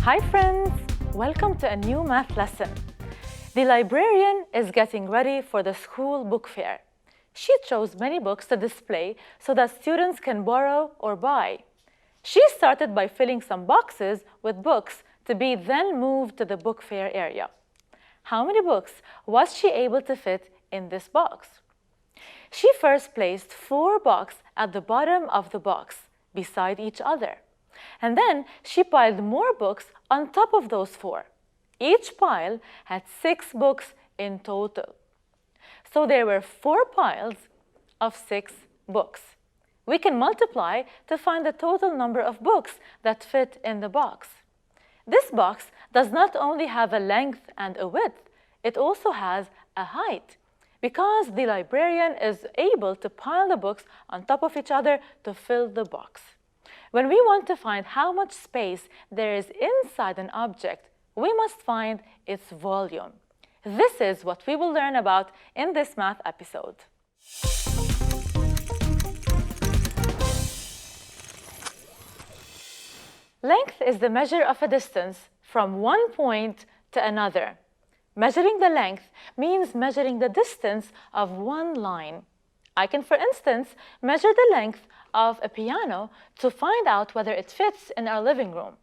Hi friends! Welcome to a new math lesson. The librarian is getting ready for the school book fair. She chose many books to display so that students can borrow or buy. She started by filling some boxes with books to be then moved to the book fair area. How many books was she able to fit in this box? She first placed 4 books at the bottom of the box, beside each other. And then she piled more books on top of those 4. Each pile had 6 books in total. So there were 4 piles of 6 books. We can multiply to find the total number of books that fit in the box. This box does not only have a length and a width, it also has a height, because the librarian is able to pile the books on top of each other to fill the box. When we want to find how much space there is inside an object, we must find its volume. This is what we will learn about in this math episode. Length is the measure of a distance from one point to another. Measuring the length means measuring the distance of one line. I can, for instance, measure the length of a piano to find out whether it fits in our living room.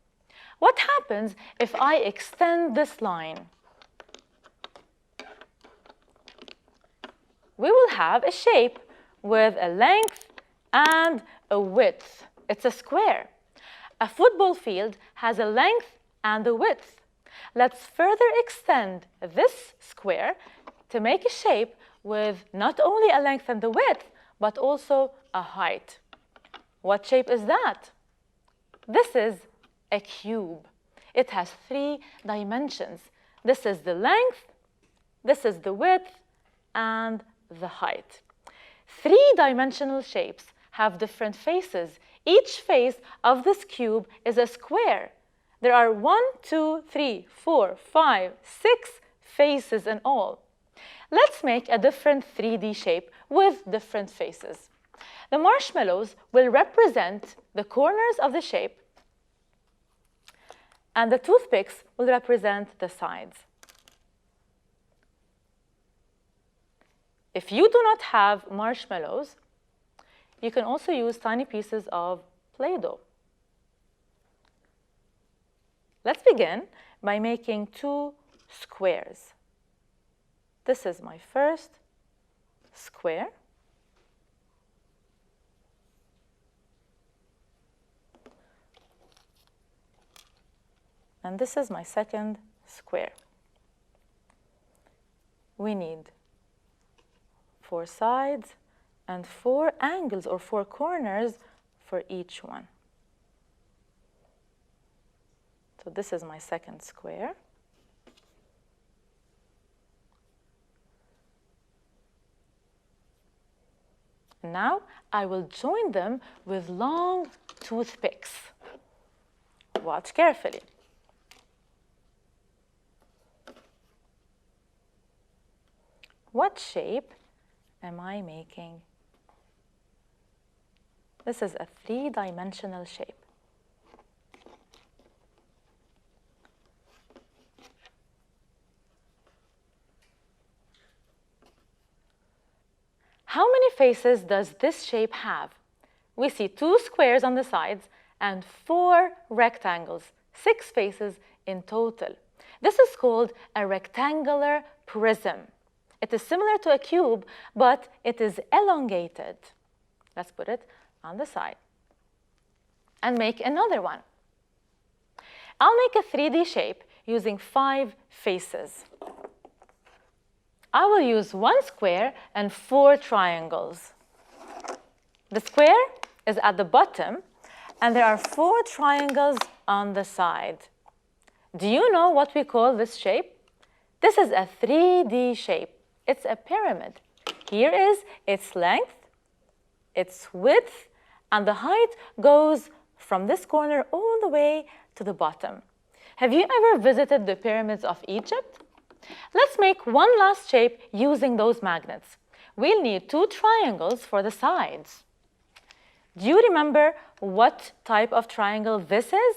What happens if I extend this line? We will have a shape with a length and a width. It's a square. A football field has a length and a width. Let's further extend this square to make a shape with not only a length and a width, but also a height. What shape is that? This is a cube. It has 3 dimensions. This is the length, this is the width, and the height. 3-dimensional shapes have different faces. Each face of this cube is a square. There are 1, 2, 3, 4, 5, 6 faces in all. Let's make a different 3D shape with different faces. The marshmallows will represent the corners of the shape, and the toothpicks will represent the sides. If you do not have marshmallows, you can also use tiny pieces of Play-Doh. Let's begin by making 2 squares. This is my first square. And this is my second square. We need 4 sides and 4 angles or 4 corners for each one. So this is my second square. Now I will join them with long toothpicks. Watch carefully. What shape am I making? This is a 3-dimensional shape. How many faces does this shape have? We see 2 squares on the sides and 4 rectangles, 6 faces in total. This is called a rectangular prism. It is similar to a cube, but it is elongated. Let's put it on the side and make another one. I'll make a 3D shape using 5 faces. I will use 1 square and 4 triangles. The square is at the bottom, and there are 4 triangles on the side. Do you know what we call this shape? This is a 3D shape. It's a pyramid. Here is its length, its width, and the height goes from this corner all the way to the bottom. Have you ever visited the pyramids of Egypt? Let's make one last shape using those magnets. We'll need 2 triangles for the sides. Do you remember what type of triangle this is?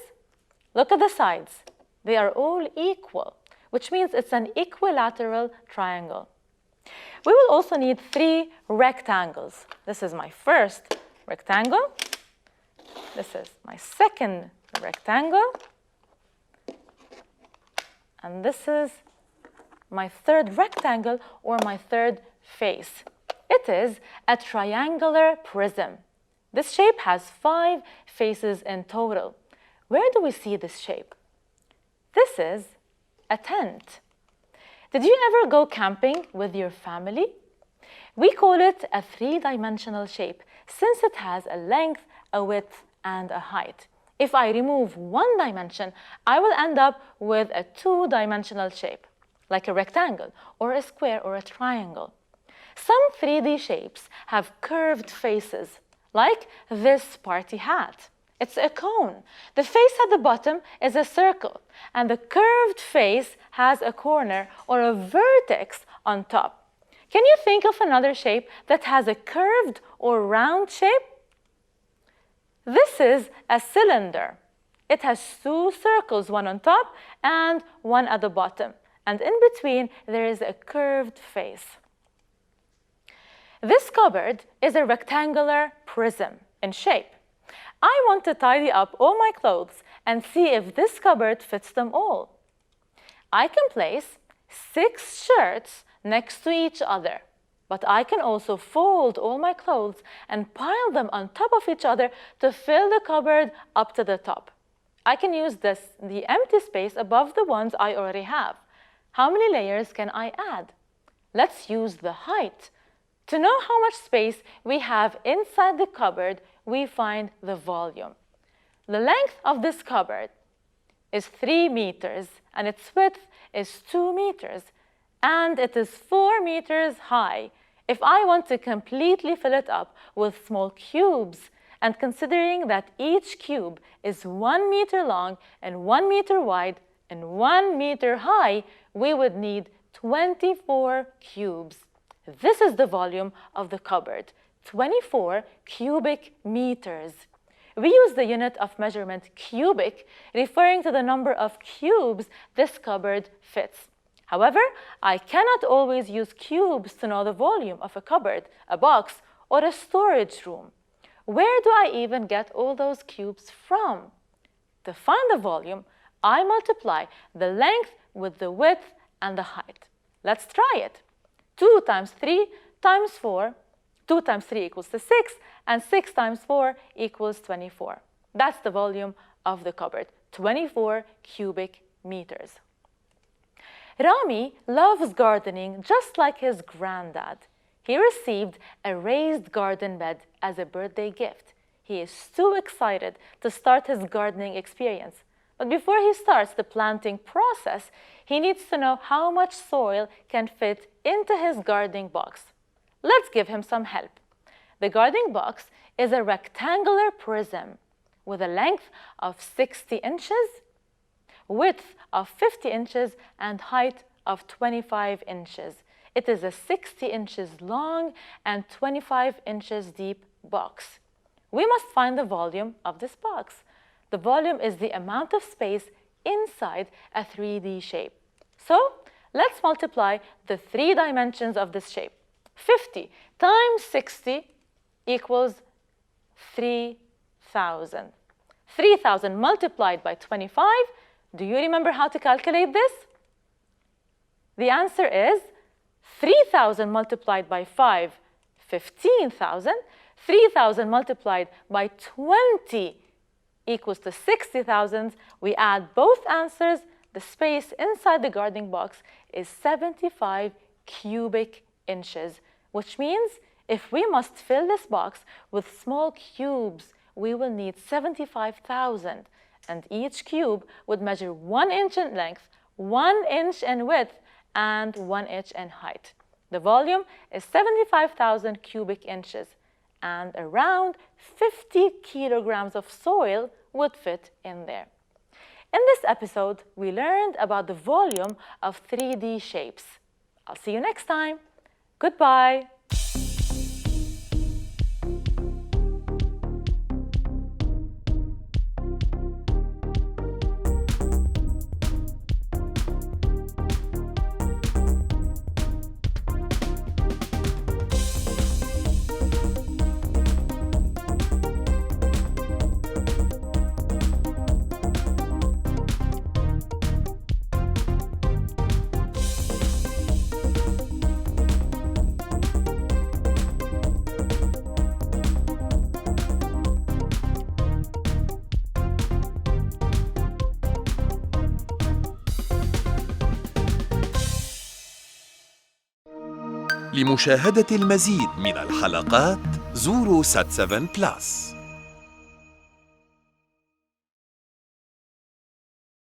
Look at the sides. They are all equal, which means it's an equilateral triangle. We will also need 3 rectangles. This is my first rectangle. This is my second rectangle. And this is my third rectangle, or my third face. It is a triangular prism. This shape has 5 faces in total. Where do we see this shape? This is a tent. Did you ever go camping with your family? We call it a 3-dimensional shape since it has a length, a width, and a height. If I remove 1 dimension, I will end up with a 2-dimensional shape, like a rectangle, or a square, or a triangle. Some 3D shapes have curved faces, like this party hat. It's a cone. The face at the bottom is a circle, and the curved face has a corner or a vertex on top. Can you think of another shape that has a curved or round shape? This is a cylinder. It has 2 circles, one on top and one at the bottom. And in between, there is a curved face. This cupboard is a rectangular prism in shape. I want to tidy up all my clothes and see if this cupboard fits them all. I can place 6 shirts next to each other, but I can also fold all my clothes and pile them on top of each other to fill the cupboard up to the top. I can use the empty space above the ones I already have. How many layers can I add? Let's use the height. To know how much space we have inside the cupboard, we find the volume. The length of this cupboard is 3 meters, and its width is 2 meters, and it is 4 meters high. If I want to completely fill it up with small cubes, and considering that each cube is 1 meter long and 1 meter wide and 1 meter high, we would need 24 cubes. This is the volume of the cupboard, 24 cubic meters. We use the unit of measurement cubic, referring to the number of cubes this cupboard fits. However, I cannot always use cubes to know the volume of a cupboard, a box, or a storage room. Where do I even get all those cubes from? To find the volume, I multiply the length with the width and the height. Let's try it. 2 times 3 times 4. 2 times 3 equals to 6, and 6 times 4 equals 24. That's the volume of the cupboard, 24 cubic meters. Rami loves gardening just like his granddad. He received a raised garden bed as a birthday gift. He is so excited to start his gardening experience. But before he starts the planting process, he needs to know how much soil can fit into his gardening box. Let's give him some help. The gardening box is a rectangular prism with a length of 60 inches, width of 50 inches, and height of 25 inches. It is a 60 inches long and 25 inches deep box. We must find the volume of this box. The volume is the amount of space inside a 3D shape. So let's multiply the 3 dimensions of this shape. 50 times 60 equals 3,000. 3,000 multiplied by 25. Do you remember how to calculate this? The answer is 3,000 multiplied by 5, 15,000. 3,000 multiplied by 20 equals to 60,000. We add both answers. The space inside the gardening box is 75 cubic inches, which means if we must fill this box with small cubes, we will need 75,000. And each cube would measure 1 inch in length, 1 inch in width, and 1 inch in height. The volume is 75,000 cubic inches, and around 50 kilograms of soil would fit in there. In this episode, we learned about the volume of 3D shapes. I'll see you next time. Goodbye. لمشاهدة المزيد من الحلقات زوروا سات 7 بلس.